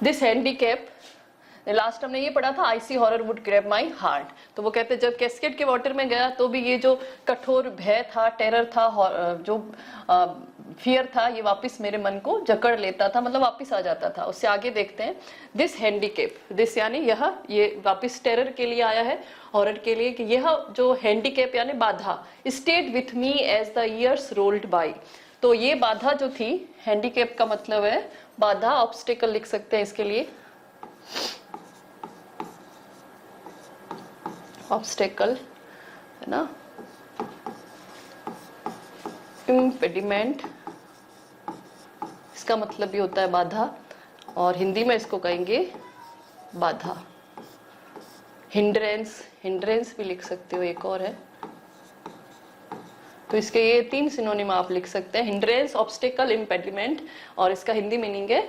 This handicap, last हमने ये पढ़ा था, IC horror would grab my heart. तो वो कहते जब कैस्केड के वाटर में गया तो भी ये जो कठोर भय था, टेरर था, जो फियर था, ये वापस मेरे मन को जकड़ लेता था, मतलब वापस आ जाता था। उससे आगे देखते हैं, दिस हैंडीकैप, दिस यानी यह, ये वापस टेरर के लिए आया है, हॉरर के लिए, कि यह जो हैंडीकैप यानी बाधा, stayed with me as the years rolled by. तो ये बाधा जो थी, हैंडीकैप का मतलब है बाधा, ऑब्स्टेकल लिख सकते हैं इसके लिए, ऑब्स्टेकल है ना, इम्पेडिमेंट, इसका मतलब भी होता है बाधा, और हिंदी में इसको कहेंगे बाधा। हिंड्रेंस, हिंड्रेंस भी लिख सकते हो, एक और है। तो इसके ये 3 सिनोनिम आप लिख सकते हैं, हिंड्रेंस, ऑब्स्टेकल, इम्पेडिमेंट, और इसका हिंदी मीनिंग है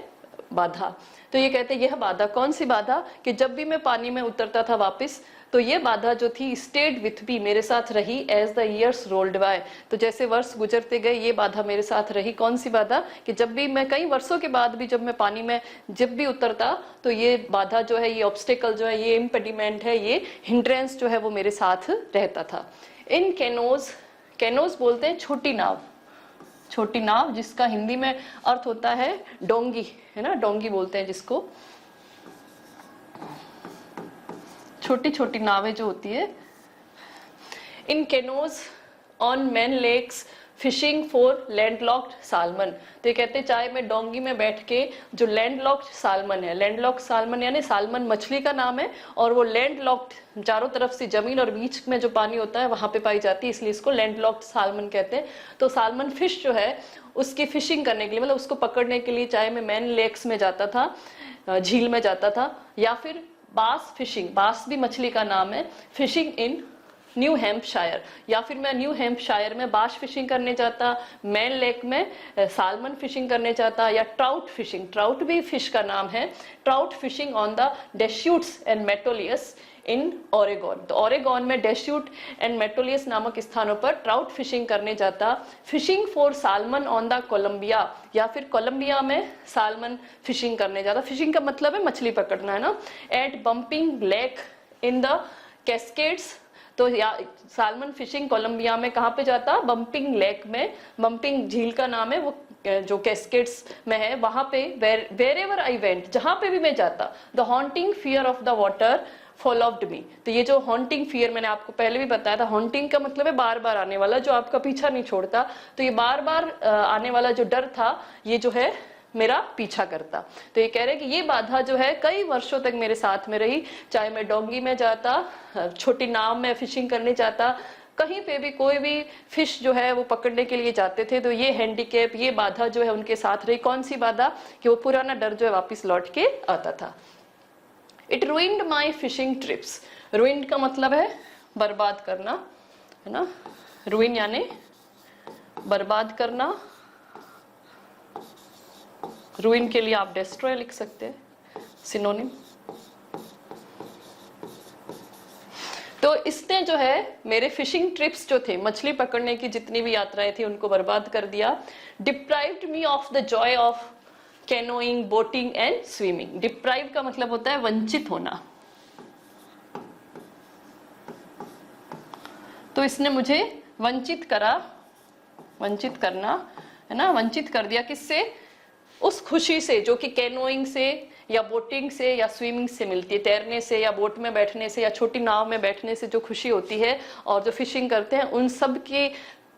बाधा। तो ये कहते हैं यह बाधा, कौन सी बाधा, कि जब भी मैं पानी में उतरता था वापस, तो ये बाधा जो थी स्टेड विथ मी, मेरे साथ रही, as the years rolled by. तो जैसे वर्ष गुजरते गए ये बाधा मेरे साथ रही। कौन सी बाधा, कि जब भी मैं कई वर्षों के बाद भी जब मैं पानी में जब भी उतरता, तो ये बाधा जो है, ये ऑब्स्टेकल जो है, ये इम्पेडिमेंट है, ये हिंड्रेंस जो है वो मेरे साथ रहता था। इन कैनोज, कैनोज बोलते हैं छोटी नाव, छोटी नाव, जिसका हिंदी में अर्थ होता है डोंगी, है ना, डोंगी बोलते हैं जिसको, छोटी छोटी नावें जो होती है। In canoes on Maine lakes fishing for landlocked salmon. तो ये कहते हैं चाहे मैं डोंगी में बैठ के, जो लैंडलॉक्ड सालमन है, लैंडलॉक्ड सालमन यानी सालमन मछली का नाम है, और वो लैंडलॉक्ड चारों तरफ से जमीन और बीच में जो पानी होता है वहां पे पाई जाती है, इसलिए इसको लैंडलॉक्ड सालमन कहते हैं। तो सालमन फिश जो है उसकी फिशिंग करने के लिए, मतलब उसको पकड़ने के लिए, चाहे मैं मैन लेक्स में जाता था, झील में जाता था, या फिर बास फिशिंग, बास भी मछली का नाम है, फिशिंग इन न्यू हैम्पशायर, या फिर मैं न्यू हैम्पशायर में बाश फिशिंग करने जाता, मैन लेक में सालमन फिशिंग करने जाता, या ट्राउट फिशिंग, ट्राउट भी फिश का नाम है, trout fishing on the Deschutes and Metolius in Oregon. तो ओरेगोन में डेस्यूट एंड मेटोलियस नामक स्थानों पर ट्राउट फिशिंग करने जाता। Fishing for salmon on the Columbia, या फिर कोलंबिया में सालमन फिशिंग करने जाता। फिशिंग का मतलब है मछली पकड़ना, है ना। At bumping lake in the Cascades, तो या सालमन फिशिंग कोलंबिया में कहाँ पे जाता, बम्पिंग लेक में, बम्पिंग झील का नाम है वो, जो कैस्केड्स में है, वहां पे वेर एवर आई वेंट, जहां पे भी मैं जाता, the haunting fear of the water followed me. तो ये जो हॉन्टिंग फियर मैंने आपको पहले भी बताया था, हॉन्टिंग का मतलब है बार बार आने वाला, जो आपका पीछा नहीं छोड़ता। तो ये बार बार आने वाला जो डर था, ये जो है मेरा पीछा करता। तो ये कह रहे हैं कि ये बाधा जो है कई वर्षों तक मेरे साथ में रही, चाहे मैं डोंगी में जाता, छोटी नाव में फिशिंग करने जाता, कहीं पे भी कोई भी फिश जो है वो पकड़ने के लिए जाते थे, तो ये हैंडीकैप, ये बाधा जो है उनके साथ रही। कौन सी बाधा, कि वो पुराना डर जो है वापस लौट के आता था। It ruined my fishing trips, ruined का मतलब है बर्बाद करना, है ना, ruin यानी बर्बाद करना, ruin के लिए आप destroy लिख सकते हैं, सिनोनिम। तो इसने जो है मेरे फिशिंग ट्रिप्स जो थे, मछली पकड़ने की जितनी भी यात्राएं थी, उनको बर्बाद कर दिया। Deprived me of the Joy of canoeing, boating and swimming. Deprive का मतलब होता है वंचित होना। तो इसने मुझे वंचित करा, वंचित करना, है ना, वंचित कर दिया किससे, उस खुशी से जो कि कैनोइंग से या बोटिंग से या स्विमिंग से मिलती है, तैरने से या बोट में बैठने से या छोटी नाव में बैठने से जो खुशी होती है, और जो फिशिंग करते हैं उन सब की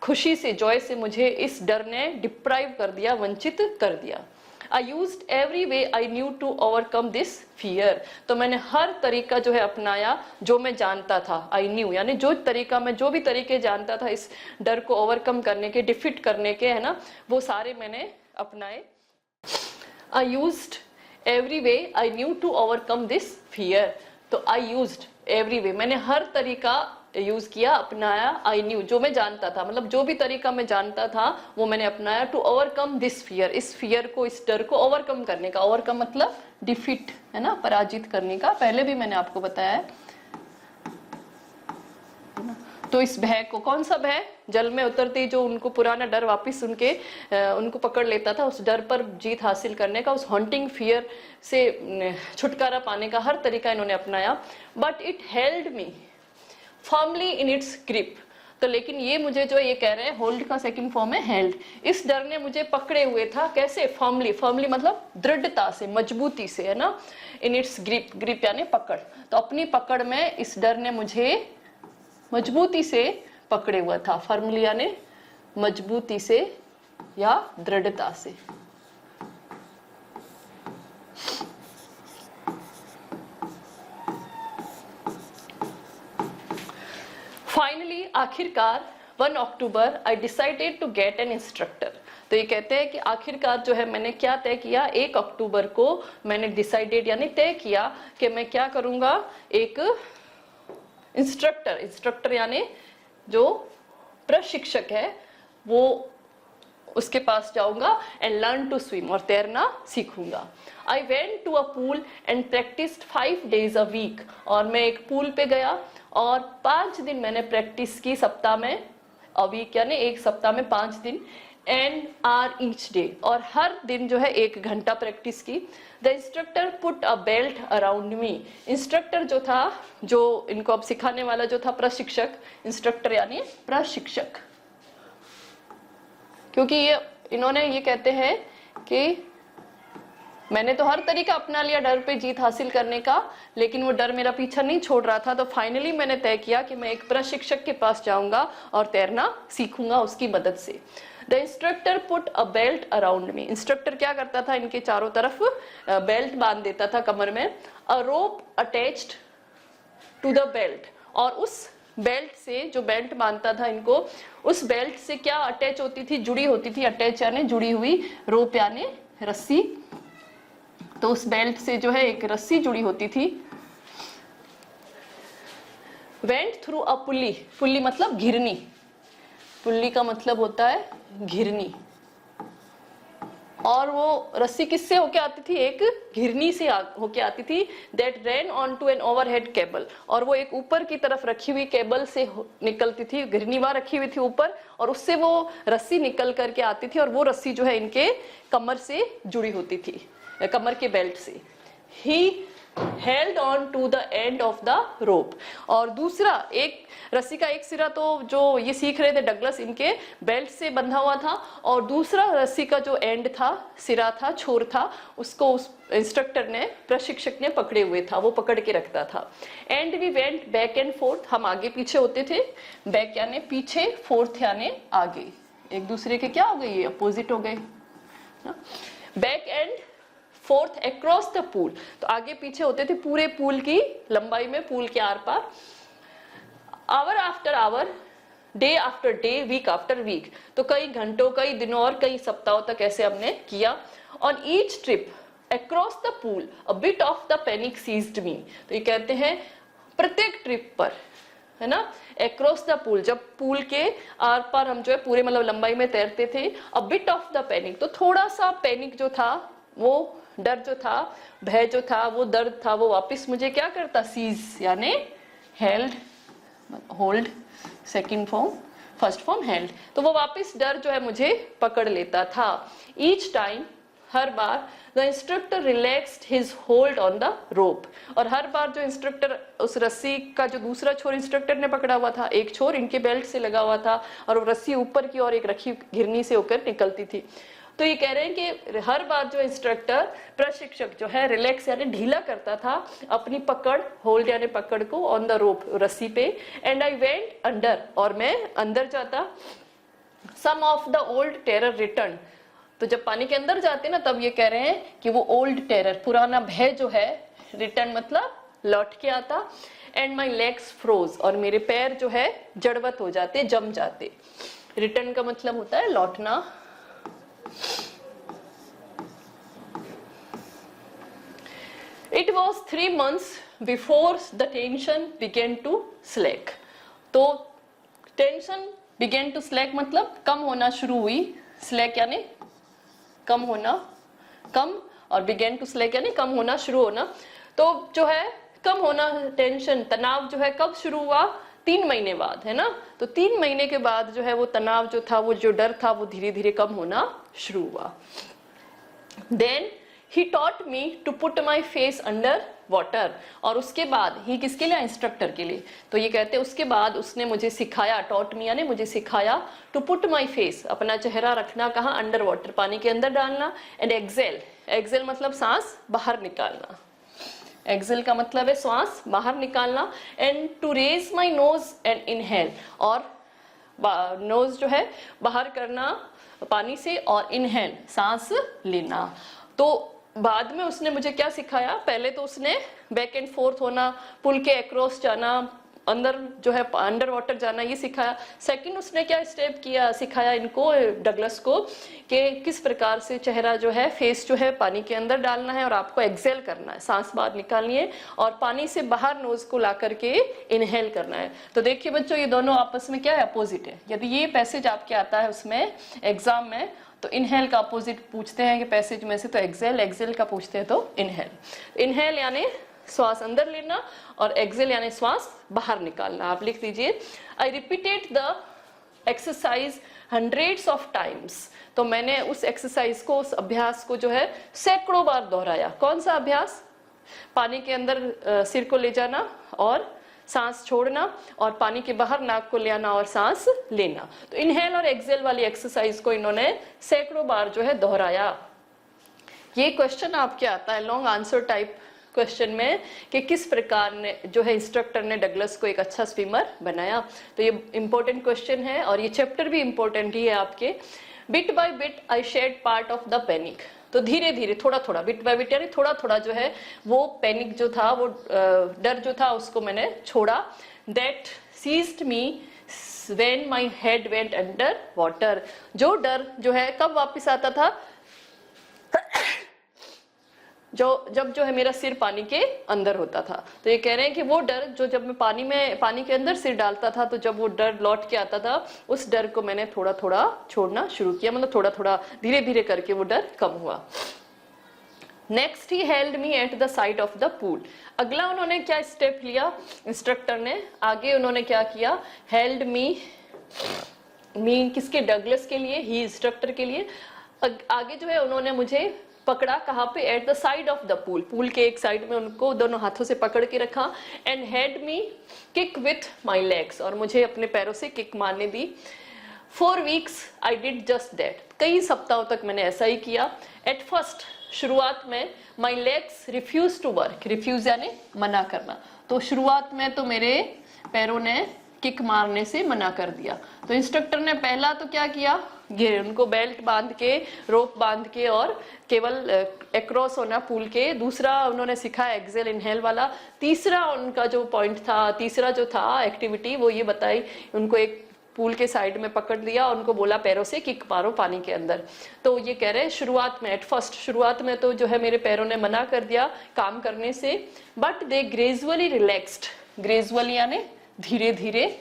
खुशी से, जॉय से मुझे इस डर ने डिप्राइव कर दिया, वंचित कर दिया। I used every way I knew to overcome this fear। तो मैंने हर तरीका जो है अपनाया जो मैं जानता था, I knew यानी जो तरीका, मैं जो भी तरीके जानता था इस डर को ओवरकम करने के, डिफीट करने के, है ना, वो सारे मैंने अपनाए। I used every way I knew to overcome this fear। तो I used every way, मैंने हर तरीका यूज किया, अपनाया। आई न्यू, जो मैं जानता था, मतलब जो भी तरीका मैं जानता था वो मैंने अपनाया। टू ओवरकम दिस फियर, इस फियर को, इस डर को ओवरकम करने का। ओवरकम मतलब डिफीट, है ना, पराजित करने का, पहले भी मैंने आपको बताया है। तो इस भय को, कौन सा भय? जल में उतरते ही जो उनको पुराना डर वापस उनको पकड़ लेता था, उस डर पर जीत हासिल करने का, उस हॉन्टिंग फियर से छुटकारा पाने का हर तरीका इन्होंने अपनाया। But it held me firmly in its grip. तो लेकिन ये मुझे जो ये कह रहे हैं, होल्ड का सेकंड फॉर्म है हेल्ड। इस डर ने मुझे पकड़े हुए था, कैसे? फर्मली, फर्मली मतलब दृढ़ता से, मजबूती से, है ना। इन इट्स ग्रिप, ग्रिप यानी पकड़। तो अपनी पकड़ में इस डर ने मुझे मजबूती से पकड़े हुआ था। फर्मली यानी मजबूती से या दृढ़ता से। फाइनली, आखिरकार 1 October I decided to get an instructor. तो ये कहते हैं कि आखिरकार जो है मैंने क्या तय किया, 1 अक्टूबर को मैंने डिसाइडेड यानी तय किया कि मैं क्या करूंगा, एक इंस्ट्रक्टर, इंस्ट्रक्टर यानी जो प्रशिक्षक है, वो उसके पास जाऊंगा एंड लर्न टू स्विम, और तैरना सीखूंगा। I went to a pool and practised 5 days a week। और मैं एक पूल पे गया और 5 दिन मैंने प्रैक्टिस की, सप्ताह में, अ वीक यानी एक सप्ताह में 5 दिन, एंड आर ईच डे, और हर दिन जो है 1 घंटा प्रैक्टिस की। The instructor put a belt around me. Instructor जो था, जो इनको अब सिखाने वाला जो था प्रशिक्षक, इंस्ट्रक्टर यानी प्रशिक्षक, क्योंकि इन्होंने ये कहते हैं कि मैंने तो हर तरीका अपना लिया डर पे जीत हासिल करने का, लेकिन वो डर मेरा पीछा नहीं छोड़ रहा था। तो फाइनली मैंने तय किया कि मैं एक प्रशिक्षक के पास जाऊंगा और तैरना सीखूंगा उसकी मदद से। The instructor put a belt around me. Instructor क्या करता था, इनके चारों तरफ बेल्ट बांध देता था कमर में। अ रोप अटैच्ड टू द बेल्ट, और उस बेल्ट से, जो बेल्ट बांधता था इनको, उस बेल्ट से क्या अटैच होती थी, जुड़ी होती थी। अटैच यानी जुड़ी हुई, रोप यानी रस्सी। तो उस बेल्ट से जो है एक रस्सी जुड़ी होती थी। वेंट थ्रू अ पुली, पुली मतलब घिरनी, पुली का मतलब होता है घिरनी। और वो रस्सी किससे होके आती थी, एक घिरनी से होके आती थी। That ran on to an overhead cable, और वो एक ऊपर की तरफ रखी हुई केबल से निकलती थी। घिरनी वहां रखी हुई थी ऊपर, और उससे वो रस्सी निकल करके आती थी, और वो रस्सी जो है इनके कमर से जुड़ी होती थी, कमर के बेल्ट से। He held on to the end of the rope, और दूसरा एक रस्सी का एक सिरा तो जो ये सीख रहे थे डगलस, इनके बेल्ट से बंधा हुआ था, और दूसरा रस्सी का जो एंड था, सिरा था, छोर था, उसको उस इंस्ट्रक्टर ने, प्रशिक्षक ने पकड़े हुए था, वो पकड़ के रखता था। And we went back and forth, हम आगे पीछे होते थे। बैक यानी पीछे, फोर्थ यानी आगे, एक दूसरे के क्या हो गए, ये अपोजिट हो गए। Back and fourth across the pool, तो आगे पीछे होते थे पूरे पूल की लंबाई में, पूल के आर पार। Hour after hour, day after day, week after week, तो कई घंटों, कई दिनों और कई सप्ताहों तक ऐसे हमने किया। On each trip across the pool a bit of the panic seized me. तो ये कहते हैं प्रत्येक ट्रिप पर, है ना, अक्रॉस द पूल, जब पूल के आर पार हम जो है पूरे मतलब लंबाई में तैरते थे, a bit of the panic, तो थोड़ा सा पैनिक जो था, वो डर जो था, भय जो था, वो दर्द था, वो वापस मुझे क्या करता, सीज यानी held, hold second form, first form held, तो वो वापस डर जो है मुझे पकड़ लेता था। Each time, her bar, the instructor relaxed his hold on the rope, और हर बार जो इंस्ट्रक्टर उस रस्सी का जो दूसरा छोर इंस्ट्रक्टर ने पकड़ा हुआ था, एक छोर इनके बेल्ट से लगा हुआ था, और वो रस्सी ऊपर की ओर एक रखी घिरनी से होकर निकलती थी। तो ये कह रहे हैं कि हर बार जो इंस्ट्रक्टर, प्रशिक्षक जो है, रिलैक्स यानी ढीला करता था अपनी पकड़, होल्ड यानी पकड़ को, ऑन द रोप रस्सी पे। एंड आई वेंट अंडर, और मैं अंदर जाता। Some of the old terror return, तो जब पानी के अंदर जाते ना, तब ये कह रहे हैं कि वो ओल्ड टेरर, पुराना भय जो है, रिटर्न मतलब लौट के आता। एंड माई लेग्स फ्रोज, और मेरे पैर जो है जड़वत हो जाते, जम जाते। रिटर्न का मतलब होता है लौटना। It was 3 months before the tension began to slack. तो टेंशन began to slack मतलब कम होना शुरू हुई, slack यानी कम होना, कम, और began to slack यानी कम होना, शुरू होना। तो जो है कम होना, टेंशन, तनाव जो है कब शुरू हुआ, 3 महीने बाद, है ना। तो 3 महीने के बाद जो है वो तनाव जो था, वो जो डर था, वो धीरे धीरे कम होना शुरू हुआ। Then he taught me to put my face under water, और उसके बाद ही किसके लिए, इंस्ट्रक्टर के लिए। तो ये कहते हैं उसके बाद उसने मुझे सिखाया, टॉट मी यानी मुझे सिखाया, टू पुट माई फेस, अपना चेहरा रखना कहाँ, अंडर वाटर, पानी के अंदर डालना, एंड एक्सेल, एक्सेल मतलब सांस बाहर निकालना, एक्सेल का मतलब है श्वास बाहर निकालना, and to raise my nose and inhale, और नोज जो है बाहर करना पानी से, और इनहेल सांस लेना। तो बाद में उसने मुझे क्या सिखाया, पहले तो उसने बैक एंड फोर्थ होना, पुल के अक्रॉस जाना, अंदर जो है अंडर वाटर जाना, ये सिखाया। सेकंड उसने क्या स्टेप किया, सिखाया इनको, डगलस को, कि किस प्रकार से चेहरा जो है, फेस जो है पानी के अंदर डालना है, और आपको एक्सेल करना है, सांस बाहर निकालनी है, और पानी से बाहर नोज को ला करके इनहेल करना है। तो देखिए बच्चों, ये दोनों आपस में क्या है, अपोजिट है। यदि ये पैसेज आपके आता है उसमें एग्जाम में, तो इनहेल का अपोजिट पूछते हैं कि पैसेज में से, तो एक्सेल, एक्सेल का पूछते हैं तो इनहेल। इनहेल यानी श्वास अंदर लेना, और एक्सेल यानी श्वास बाहर निकालना। आप लिख दीजिए, I repeated the exercise hundreds of times. तो मैंने उस एक्सरसाइज को, उस अभ्यास को जो है सैकड़ों बार दोहराया। कौन सा अभ्यास, पानी के अंदर सिर को ले जाना और सांस छोड़ना, और पानी के बाहर नाक को ले आना और सांस लेना। तो इनहेल और एक्सेल वाली एक्सरसाइज को इन्होंने सैकड़ों बार जो है दोहराया। ये क्वेश्चन आपके आता है लॉन्ग आंसर टाइप क्वेश्चन में, कि किस प्रकार ने जो है इंस्ट्रक्टर ने डगलस को एक अच्छा स्विमर बनाया। तो ये इंपॉर्टेंट क्वेश्चन है, और ये चैप्टर भी इंपॉर्टेंट ही है आपके। Bit by bit I shed part of the panic. तो धीरे धीरे, थोड़ा थोड़ा, बिट बाय बिट यानी थोड़ा थोड़ा जो है वो पैनिक जो था, वो डर जो था, उसको मैंने छोड़ा। That seized me when my head went under water. जो डर जो है कब वापस आता था, जब जो है मेरा सिर पानी के अंदर होता था। तो ये कह रहे हैं कि वो डर जो जब मैं पानी के अंदर सिर डालता था, तो जब वो डर लौट के आता था, उस डर को मैंने थोड़ा थोड़ा छोड़ना शुरू किया, मतलब थोड़ा थोड़ा धीरे धीरे करके वो डर कम हुआ। Next he held me at the side of the pool. अगला उन्होंने क्या स्टेप लिया इंस्ट्रक्टर ने, आगे उन्होंने क्या किया, हेल्ड मी किसके, डगलस के लिए, ही इंस्ट्रक्टर के लिए। आगे जो है उन्होंने मुझे पकड़ा, कहाँ पे, at the side of the pool, pool के एक साइड में उनको दोनों हाथों से पकड़ के रखा, and head me kick with my legs, और मुझे अपने पैरों से किक मारने दी। 4 weeks I did just that. कई सप्ताहों तक मैंने ऐसा ही किया। एट फर्स्ट, शुरुआत में, my legs refuse to work, refuse यानी मना करना। तो शुरुआत में तो मेरे पैरों ने किक मारने से मना कर दिया। तो इंस्ट्रक्टर ने पहला तो क्या किया, ये उनको बेल्ट बांध के, रोप बांध के, और केवल एक्रॉस होना पूल के। दूसरा उन्होंने सिखाया एक्सेल इनहेल वाला। तीसरा उनका जो पॉइंट था, तीसरा जो था एक्टिविटी, वो ये बताई, उनको एक पूल के साइड में पकड़ लिया और उनको बोला पैरों से किक मारो पानी के अंदर। तो ये कह रहे हैं शुरुआत में, एट फर्स्ट, शुरुआत में तो जो है मेरे पैरों ने मना कर दिया काम करने से, but they gradually relaxed, gradually यानी धीरे धीरे,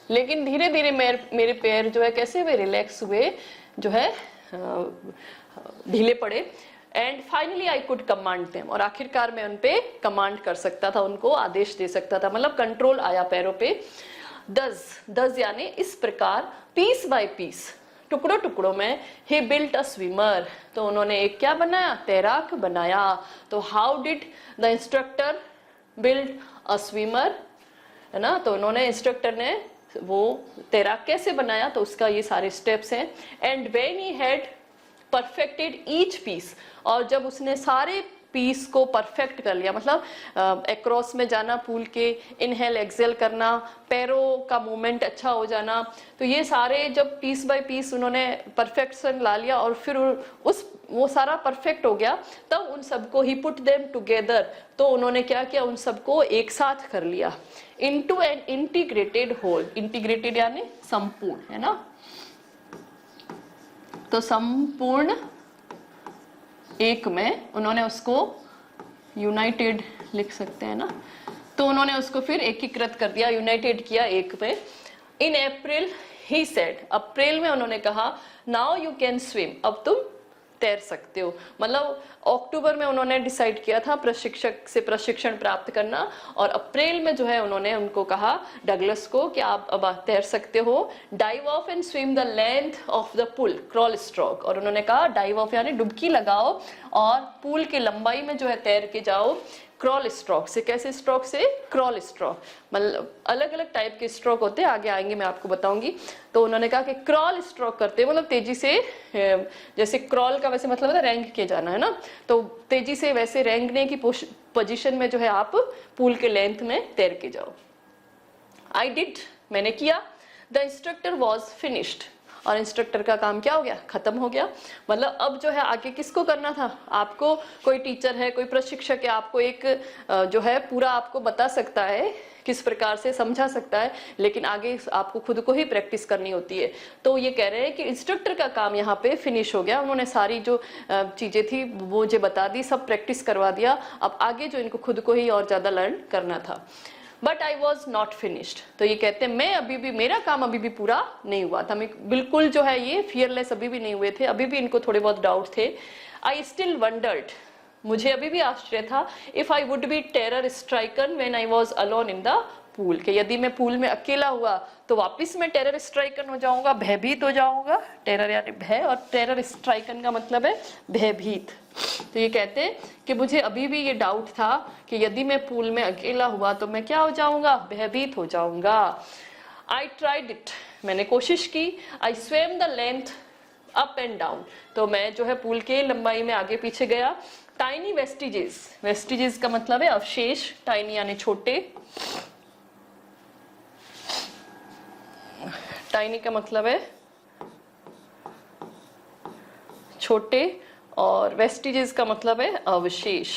लेकिन धीरे धीरे मेरे पैर जो है कैसे हुए, रिलैक्स हुए, जो है ढीले पड़े। And finally I could command them, और आखिरकार मैं उनपे कमांड कर सकता था, उनको आदेश दे सकता था, मतलब कंट्रोल आया पैरों पे। दस यानी इस प्रकार, पीस बाय पीस, टुकड़ों टुकड़ों में, ही बिल्ट अ स्विमर। तो उन्होंने एक क्या बनाया, तैराक बनाया। तो how did the instructor build a swimmer, है ना। तो उन्होंने, इंस्ट्रक्टर ने वो तैराक कैसे बनाया, तो उसका ये सारे स्टेप्स हैं। And when he had perfected each piece, और जब उसने सारे पीस को परफेक्ट कर लिया, मतलब एक्रॉस में जाना पूल के, इनहेल एक्सेल करना, पैरों का मूवमेंट अच्छा हो जाना, तो ये सारे जब पीस बाय पीस उन्होंने परफेक्शन ला लिया, और फिर वो सारा परफेक्ट हो गया, तब उन सबको ही पुट देम टुगेदर। तो उन्होंने क्या किया, उन सबको एक साथ कर लिया, into an integrated whole. Integrated यानी संपूर्ण, है ना। तो संपूर्ण एक में उन्होंने उसको यूनाइटेड लिख सकते हैं ना। तो उन्होंने उसको फिर एकीकृत कर दिया, यूनाइटेड किया एक में। इन अप्रैल ही सेड, अप्रैल में उन्होंने कहा, नाउ यू कैन स्विम, अब तुम तैर सकते हो। मतलब अक्टूबर में उन्होंने डिसाइड किया था प्रशिक्षक से प्रशिक्षण प्राप्त करना, और अप्रैल में जो है उन्होंने उनको कहा डगलस को कि आप अब तैर सकते हो। Dive of and swim the length of the pool crawl stroke, और उन्होंने कहा डाइव ऑफ यानी डुबकी लगाओ और पूल की लंबाई में जो है तैर के जाओ क्रॉल स्ट्रोक से। कैसे स्ट्रोक से? Crawl stroke. मतलब अलग अलग टाइप के स्ट्रोक होते हैं, आगे आएंगे मैं आपको बताऊंगी। तो उन्होंने कहा कि क्रॉल स्ट्रोक करते हैं मतलब तेजी से, जैसे क्रॉल का वैसे मतलब है रैंक किए जाना है ना, तो तेजी से वैसे रेंगने की पोजीशन में जो है आप पूल के लेंथ में तैर के जाओ। आई डिड, मैंने किया। द इंस्ट्रक्टर वॉज फिनिश्ड, और इंस्ट्रक्टर का काम क्या हो गया? खत्म हो गया। मतलब अब जो है आगे किसको करना था? आपको कोई टीचर है, कोई प्रशिक्षक है, आपको एक जो है पूरा आपको बता सकता है, किस प्रकार से समझा सकता है, लेकिन आगे आपको खुद को ही प्रैक्टिस करनी होती है। तो ये कह रहे हैं कि इंस्ट्रक्टर का काम यहाँ पे फिनिश हो गया, उन्होंने सारी जो चीजें थी वो मुझे बता दी, सब प्रैक्टिस करवा दिया। अब आगे जो इनको खुद को ही और ज्यादा लर्न करना था। But I was not finished, तो ये कहते हैं मैं अभी भी, मेरा काम अभी भी पूरा नहीं हुआ था। मैं बिल्कुल जो है ये फियरलेस अभी भी नहीं हुए थे, अभी भी इनको थोड़े बहुत डाउट थे। आई स्टिल वंडर्ड, मुझे अभी भी आश्चर्य था, if I would be terror stricken when I was alone in the pool, के यदि मैं पूल में अकेला हुआ तो वापस मैं टेरर स्ट्राइकन हो जाऊंगा, भयभीत हो जाऊंगा। टेरर यानी भय, और टेरर स्ट्राइकन का मतलब है भयभीत। तो ये कहते हैं कि मुझे अभी भी ये डाउट था कि यदि मैं पूल में अकेला हुआ तो मैं क्या हो जाऊंगा? भयभीत हो जाऊंगा। आई ट्राइड इट, मैंने कोशिश की। I swam the length up and down, तो मैं जो है पूल के लंबाई में आगे पीछे गया। टाइनी वेस्टिजेस, वेस्टिजेस का मतलब है अवशेष, टाइनी यानी छोटे, टाइनी का मतलब है छोटे, और वेस्टिजेस का मतलब है अवशेष।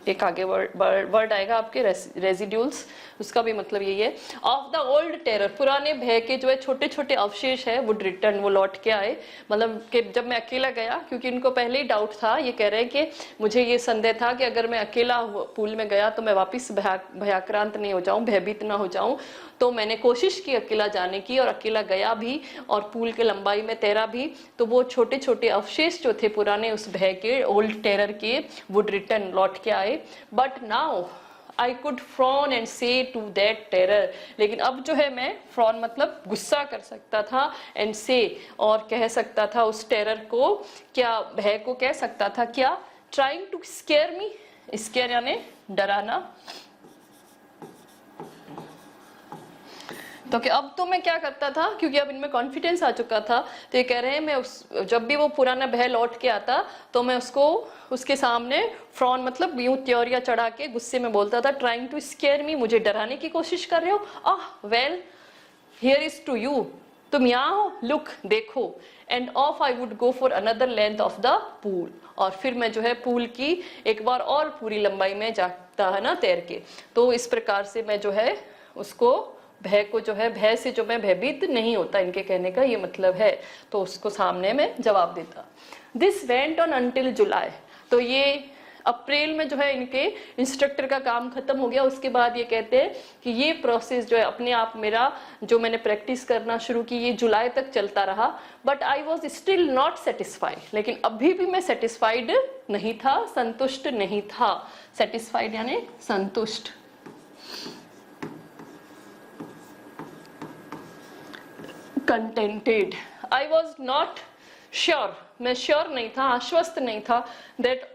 एक आगे वर्ड आएगा आपके रेजिड्यूल्स, उसका भी मतलब यही है। ऑफ द ओल्ड टेरर, पुराने भय के जो है छोटे छोटे अवशेष है, वुड रिटर्न, वो लौट के आए। मतलब कि जब मैं अकेला गया, क्योंकि इनको पहले ही डाउट था, ये कह रहे हैं कि मुझे ये संदेह था कि अगर मैं अकेला पूल में गया तो मैं वापस भयाक्रांत नहीं हो जाऊं, भयभीत ना हो जाऊं। तो मैंने कोशिश की अकेला जाने की, और अकेला गया भी, और पूल के लंबाई में तैरा भी। तो वो छोटे छोटे अवशेष जो थे पुराने उस भय के, ओल्ड टेरर के, वुड रिटर्न, लौट के आए। But now I could frown and से टू दैट टेरर, लेकिन अब जो है मैं, फ्रॉन मतलब गुस्सा कर सकता था, एंड से और कह सकता था उस टेरर को, क्या भय को कह सकता था, क्या? Trying to scare me, scare यानी डराना। तो कि अब तो मैं क्या करता था, क्योंकि अब इनमें कॉन्फिडेंस आ चुका था, तो ये कह रहे हैं मैं जब भी वो पुराना भय लौट के आता तो मैं उसको, उसके सामने फ्रॉन मतलब यूं त्योरिया चढ़ा के गुस्से में बोलता था, ट्राइंग टू स्केयर मी, मुझे डराने की कोशिश कर रहे हो। Ah well here is to you, तुम यहाँ हो, लुक देखो। And off I would go for another length of the pool, और फिर मैं जो है पूल की एक बार और पूरी लंबाई में जाता है ना तैर के। तो इस प्रकार से मैं जो है उसको, भय को जो है, भय से जो मैं भयभीत नहीं होता, इनके कहने का ये मतलब है। तो उसको सामने में जवाब देता। दिस वेंट ऑन अंटिल जुलाई, तो ये अप्रैल में जो है इनके इंस्ट्रक्टर का काम खत्म हो गया। उसके बाद ये कहते हैं कि ये प्रोसेस जो है अपने आप, मेरा जो मैंने प्रैक्टिस करना शुरू की, ये जुलाई तक चलता रहा। But I was still not satisfied, लेकिन अभी भी मैं सेटिस्फाइड नहीं था, संतुष्ट नहीं था। सेटिस्फाइड यानी संतुष्ट। Contented, I was not sure, मैं श्योर नहीं था, आश्वस्त नहीं था, that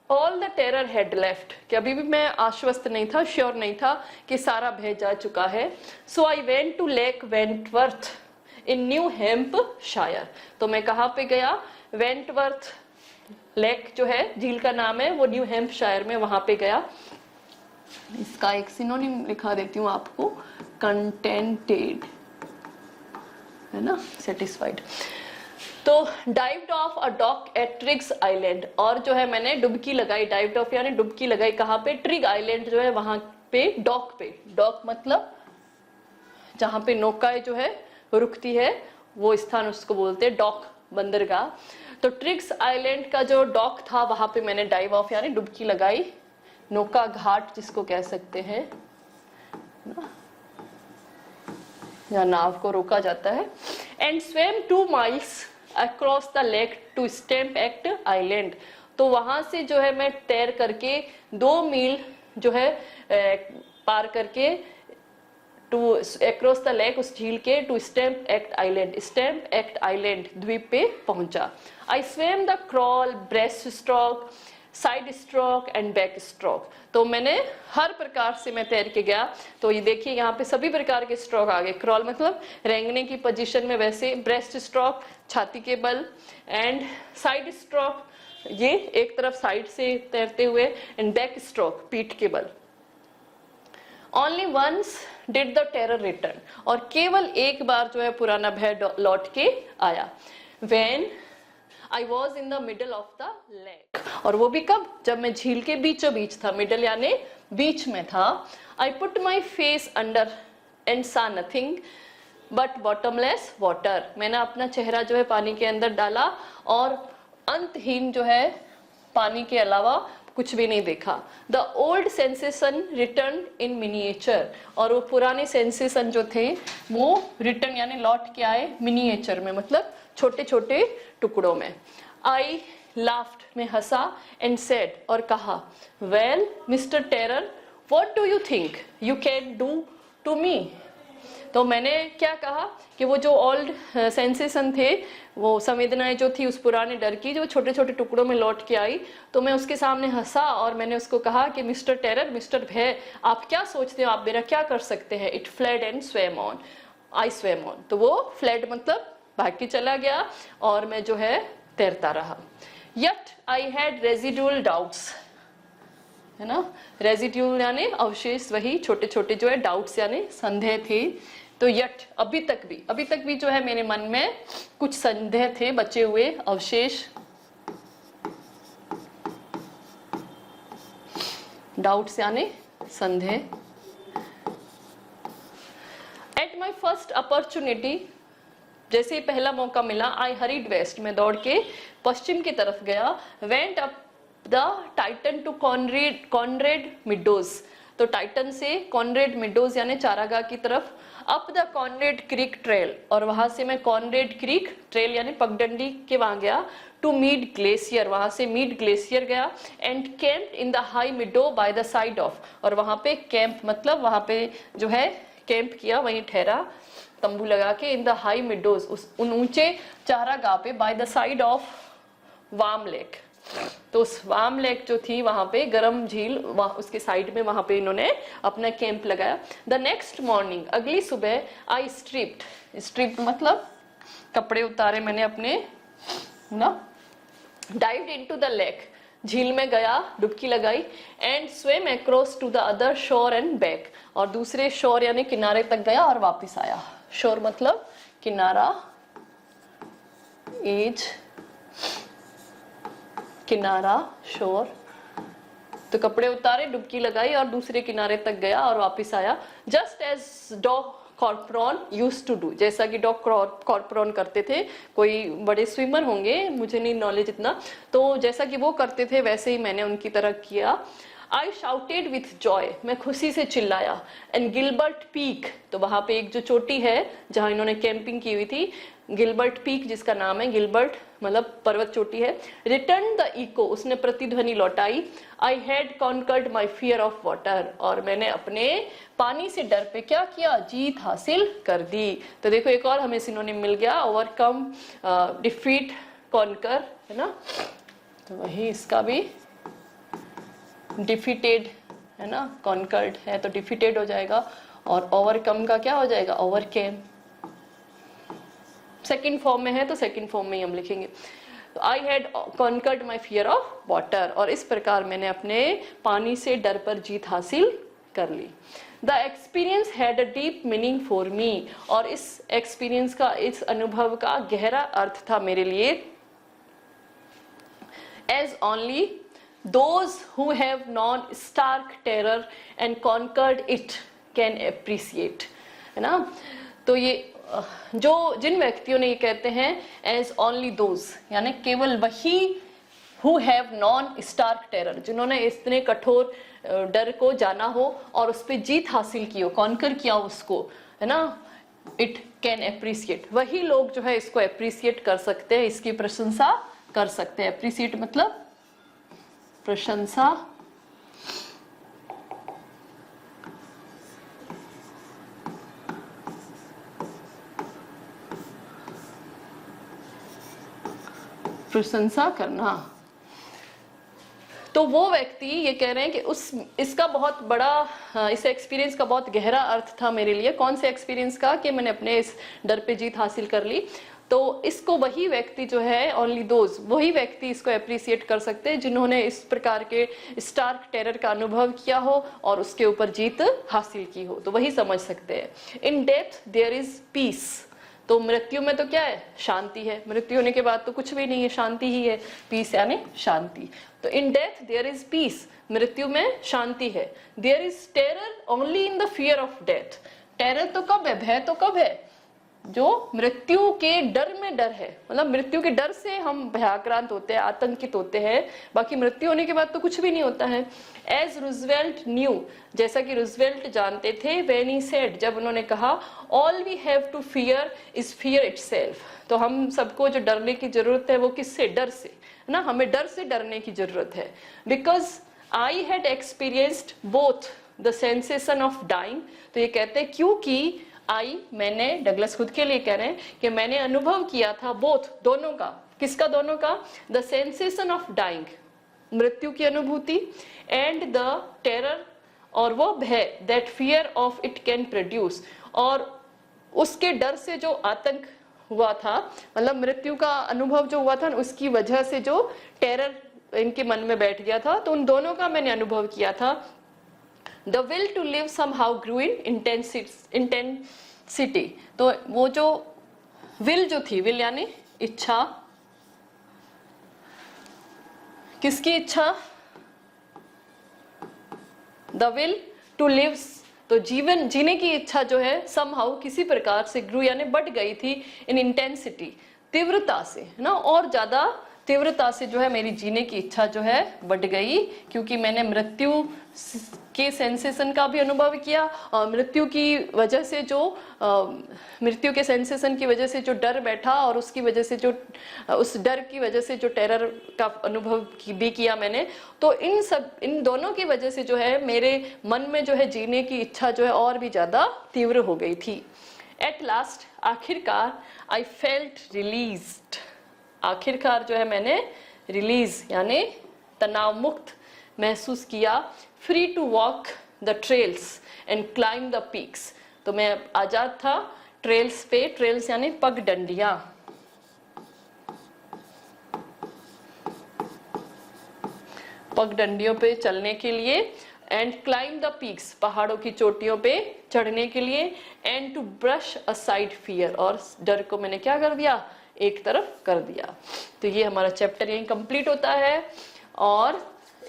all the terror had left, कि अभी भी मैं आश्वस्त नहीं था, श्योर नहीं था कि सारा भय जा चुका है। So I went to Lake Wentworth in New Hampshire, तो मैं कहाँ पे गया? वेंटवर्थ लेक जो है, झील का नाम है, वो न्यू हैम्पशायर में, वहां पे गया। इसका एक सिनोनिम लिखा देती हूँ आपको, कंटेंटेड है ना, सेटिस्फाइड। तो dived off a dock at Triggs Island, और जो है मैंने डुबकी लगाई, डाइव्ड ऑफ यानी डुबकी लगाई, कहाँ पे? ट्रिग आइलैंड जो है वहां पे, डॉक पे। डॉक मतलब जहां पे नौकाएं जो है रुकती है, वो स्थान उसको बोलते हैं डॉक, बंदरगाह। तो ट्रिग्स आइलैंड का जो डॉक था वहां पे मैंने डाइव ऑफ यानी डुबकी लगाई, नौका घाट जिसको कह सकते हैं ना, या नाव को रोका जाता है। And swam 2 miles across the lake to Stamp Act Island. तो वहां से जो है मैं तैर करके 2 मील जो है पार करके टू अक्रॉस द लेक, उस झील के, टू स्टैम्प एक्ट आइलैंड द्वीप पे पहुंचा। I swam the crawl, breast stroke, side stroke and back stroke. तो मैंने हर प्रकार से मैं तैर के गया। तो ये देखिए यहाँ पे सभी प्रकार के स्ट्रोक आ गए। क्रॉल मतलब रेंगने की पोजीशन में वैसे, ब्रेस्ट स्ट्रोक छाती के बल, एंड साइड स्ट्रोक ये एक तरफ साइड से तैरते हुए, एंड बैक स्ट्रोक पीठ के बल। Only once did the terror return, और केवल एक बार जो है पुराना भय लौट के आया। When I was in the middle of the lake, और वो भी कब, जब मैं झील के बीचों बीच था, मिडल यानी बीच में था। I put my face under and सा नथिंग बट बॉटमलेस वाटर, मैंने अपना चेहरा जो है पानी के अंदर डाला और अंतहीन जो है पानी के अलावा कुछ भी नहीं देखा। The old sensation return in miniature, और वो पुराने सेंसेशन जो थे वो रिटर्न यानी लौट के आए मिनिएचर में, मतलब छोटे छोटे टुकड़ों में। आई लाफ्ड, मैं हंसा, एंड सेड, और कहा, well Mister Terror what do you think you can do to me. तो मैंने क्या कहा कि वो जो ओल्ड सेंसेशन थे, वो संवेदनाएं जो थी उस पुराने डर की, जो छोटे छोटे टुकड़ों में लौट के आई, तो मैं उसके सामने हंसा और मैंने उसको कहा कि मिस्टर टेरर, मिस्टर भय, आप क्या सोचते हो, आप मेरा क्या कर सकते हैं। It fled and स्वेम on, I स्वेम on. तो वो फ्लेड मतलब भाग के चला गया और मैं जो है तैरता रहा। Yet I had residual doubts, है ना, रेजिड्यूल यानी अवशेष, वही छोटे छोटे जो है डाउट्स यानी संदेह थे। तो यट अभी तक भी जो है मेरे मन में कुछ संदेह थे, बचे हुए अवशेष। डाउट्स यानी संदेह। एट माई फर्स्ट अपॉर्चुनिटी, जैसे ही पहला मौका मिला, आई हरीड वेस्ट, मैं दौड़ के पश्चिम की तरफ गया। Went up the Tieton to Conrad Meadows, तो टाइटन से कॉनरेड मिडोज यानी चारागाह की तरफ। Up the Conrad Creek trail, और वहां से मैं कॉनरेड क्रीक ट्रेल यानी पगडंडी के वहां गया। टू मीड ग्लेशियर, वहां से मीड ग्लेशियर गया। And camp in the high मिडो by the side of, और वहां पे कैंप मतलब वहां पे जो है कैंप किया, वहीं ठहरा तंबू लगा के। इन द हाई मिडोज, उन ऊंचे चारागाह पे, by the side of warm lake, तो उस वार्म लेक जो थी वहां पे, गर्म झील, उसके साइड में वहां पे इन्होंने अपना कैंप लगाया। द नेक्स्ट मॉर्निंग, अगली सुबह, आई स्ट्रिप्ड मतलब कपड़े उतारे मैंने अपने ना। डाइव्ड इनटू द लेक, झील में गया, डुबकी लगाई। And swim across to the other shore and back, और दूसरे शोर यानी किनारे तक गया और वापस आया। शोर मतलब किनारा, एज, किनारा, शोर। तो कपड़े उतारे, डुबकी लगाई और दूसरे किनारे तक गया और वापस आया। Just as Dog Corporon used to do, जैसा कि डॉग कॉर्पोरॉन करते थे, कोई बड़े स्विमर होंगे, मुझे नहीं नॉलेज इतना, तो जैसा कि वो करते थे वैसे ही मैंने उनकी तरह किया। आई शाउटेड विथ जॉय, मैं खुशी से चिल्लाया। एंड गिलबर्ट पीक, तो वहां पे एक जो चोटी है जहां इन्होंने कैंपिंग की हुई थी, गिलबर्ट पीक जिसका नाम है, गिलबर्ट मतलब पर्वत चोटी है। रिटर्न द इको, उसने प्रतिध्वनि लौटाई। I had conquered my fear of water, और मैंने अपने पानी से डर पे क्या किया, जीत हासिल कर दी। तो देखो एक और हमें सिनोनिम मिल गया, ओवरकम, डिफीट, कॉन्कर, है ना। तो वही इसका भी डिफीटेड है ना, कॉन्कर्ड है तो डिफीटेड हो जाएगा, और ओवरकम का क्या हो जाएगा, ओवरकेम। सेकंड फॉर्म में है तो सेकंड फॉर्म में ही हम लिखेंगे। I had conquered my fear of water, और इस प्रकार मैंने अपने पानी से डर पर जीत हासिल कर ली। The experience had a deep meaning for me, और इस एक्सपीरियंस का, इस अनुभव का गहरा अर्थ था मेरे लिए। As only those who have known stark terror and conquered it can appreciate, है ना। तो ये जो जिन व्यक्तियों ने ये कहते हैं as only those, यानी केवल वही who have known stark terror, जिन्होंने इतने कठोर डर को जाना हो और उस पर जीत हासिल की हो, कॉन्कर किया उसको, है ना। इट कैन एप्रिसिएट, वही लोग जो है इसको एप्रिसिएट कर सकते हैं, इसकी प्रशंसा कर सकते हैं। एप्रिसिएट मतलब प्रशंसा प्रशंसा करना। तो वो व्यक्ति ये कह रहे हैं कि इसका बहुत बड़ा, इस एक्सपीरियंस का बहुत गहरा अर्थ था मेरे लिए। कौन से एक्सपीरियंस का? कि मैंने अपने इस डर पे जीत हासिल कर ली। तो इसको वही व्यक्ति जो है, ओनली दोज, वही व्यक्ति इसको अप्रिसिएट कर सकते हैं जिन्होंने इस प्रकार के स्टार्क टेरर का अनुभव किया हो और उसके ऊपर जीत हासिल की हो, तो वही समझ सकते हैं। In death there is peace, तो मृत्यु में तो क्या है? शांति है। मृत्यु होने के बाद तो कुछ भी नहीं है, शांति ही है। पीस यानी शांति। तो in death there is peace, मृत्यु में शांति है। There is terror only in the fear of death, terror तो कब है? भय तो कब है? जो मृत्यु के डर में डर है, मतलब मृत्यु के डर से हम भयाक्रांत होते हैं, आतंकित होते हैं। बाकी मृत्यु होने के बाद तो कुछ भी नहीं होता है। एज रूजवेल्ट न्यू, जैसा कि रूजवेल्ट जानते थे, व्हेन ही सेड, जब उन्होंने कहा, all we have to fear is fear itself, तो हम सबको जो डरने की जरूरत है वो किससे? डर से, है ना? हमें डर से डरने की जरूरत है। Because I had experienced both the sensation of dying, तो ये कहते हैं क्योंकि मैंने, डगलस खुद के लिए कह रहे हैं कि मैंने अनुभव किया था बोथ, दोनों का। किसका? दोनों का। द सेंसेशन ऑफ डाइंग, मृत्यु की अनुभूति, एंड द टेरर, और वो भय, that fear of it can produce, और उसके डर से जो आतंक हुआ था, मतलब मृत्यु का अनुभव जो हुआ था उसकी वजह से जो टेरर इनके मन में बैठ गया था, तो उन दोनों का मैंने अनुभव किया था। The will to live somehow grew in intensity, तो वो जो will जो थी, will यानी इच्छा, किसकी इच्छा? The will to live, तो जीवन जीने की इच्छा जो है somehow किसी प्रकार से grew यानी बढ़ गई थी in intensity, तीव्रता से, है ना? और ज्यादा तीव्रता से जो है मेरी जीने की इच्छा जो है बढ़ गई, क्योंकि मैंने मृत्यु के सेंसेशन का भी अनुभव किया, और मृत्यु की वजह से जो मृत्यु के सेंसेशन की वजह से जो डर बैठा, और उसकी वजह से जो उस डर की वजह से जो टेरर का अनुभव भी किया मैंने, तो इन दोनों की वजह से जो है मेरे मन में जो है जीने की इच्छा जो है और भी ज्यादा तीव्र हो गई थी। एट लास्ट, आखिरकार, आई फेल्ट रिलीज्ड, आखिरकार जो है मैंने रिलीज यानी तनाव मुक्त महसूस किया। Free to walk the trails and climb the peaks, तो मैं आजाद था ट्रेल्स पे, ट्रेल्स यानी पगडंडियां, पगडंडियों पे चलने के लिए, एंड क्लाइंब द पीक्स, पहाड़ों की चोटियों पे चढ़ने के लिए, and to brush aside fear, और डर को मैंने क्या कर दिया? एक तरफ कर दिया। तो ये हमारा चैप्टर यहीं कंप्लीट होता है, और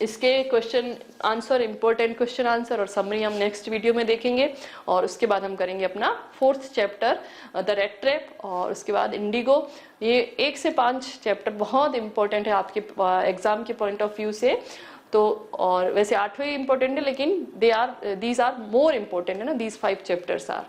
इसके question answer, important question answer और समरी हम नेक्स्ट वीडियो में देखेंगे। और उसके बाद हम करेंगे अपना 4th chapter the red trap, और उसके बाद इंडिगो। ये 1 से 5 चैप्टर बहुत इंपॉर्टेंट है आपके एग्जाम के पॉइंट ऑफ व्यू से। तो और वैसे 8वें इंपॉर्टेंट है, लेकिन दीज आर मोर इम्पोर्टेंट, है ना, दीज 5 चैप्टर्स आर।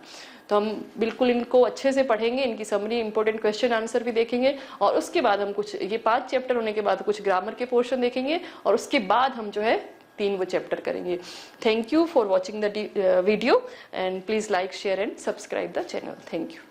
तो हम बिल्कुल इनको अच्छे से पढ़ेंगे, इनकी समरी, इंपॉर्टेंट क्वेश्चन आंसर भी देखेंगे, और उसके बाद हम कुछ, ये 5 चैप्टर होने के बाद कुछ ग्रामर के पोर्शन देखेंगे, और उसके बाद हम जो है 3 वो चैप्टर करेंगे। Thank you for watching the video, and please like, share and subscribe the channel. Thank you.